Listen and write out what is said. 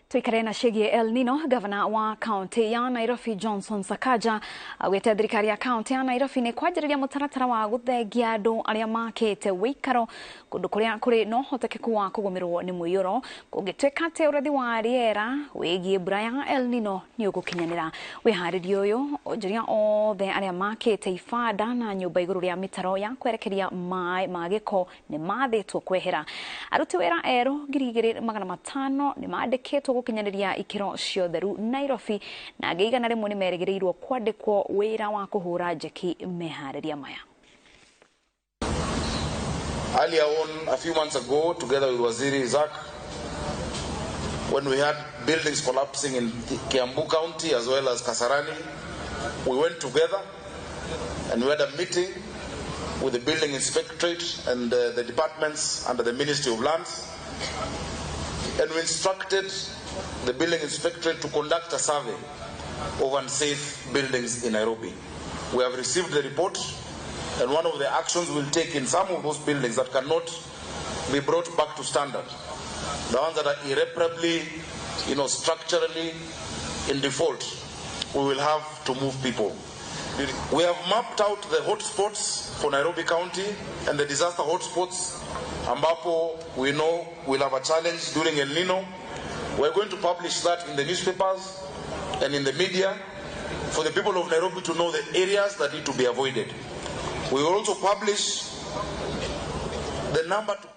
Tuikare na ciĩgiĩ El Nino, gavana wa kaũntĩ ya Nairobi Johnson Sakaja augĩte thirikari ya kaũntĩ ya Nairobi nĩ kwanjĩrĩria mũtaratara wa gũthengia andũ arĩa makĩte wĩikaro kũndũ kũrĩa kũrĩ na ũhotekeku wa kũgũmĩrwo nĩ mũiyũro kũngĩtuĩka atĩ ũrathi wa rĩera wĩgiĩ mbura ya El Nino nĩ ũgũkinyanĩra. Wĩharĩria ũyũ onjoria othe arĩa makĩte ibanda na nyũmba igũrũ rĩa mĩtaro ya kwerekeria maaĩ ma gĩko nĩ mathĩtwo kwehera. Aruti wĩra erũ 2,500 nĩ mandĩkĩtwo gũkinyanĩria ikĩro cia ũtheru Nairobi, na angĩ 100 nĩ merĩgĩrĩirwo kwandĩkwo wĩra wa kũhũra njeki meharĩria maya. Earlier on, a few months ago, together with Waziri Isaac, when we had buildings collapsing in Kiambu County as well as Kasarani, we went together and we had a meeting with the building inspectorate and the departments under the Ministry of Lands, and we instructed the building inspectorate to conduct a survey of unsafe buildings in Nairobi. We have received the report, and one of the actions we'll take in some of those buildings that cannot be brought back to standard, the ones that are irreparably, structurally in default, we will have to move people. We have mapped out the hotspots for Nairobi County and the disaster hotspots, ambapo we know we'll have a challenge during El Nino. We're going to publish that in the newspapers and in the media for the people of Nairobi to know the areas that need to be avoided. We will also publish the number to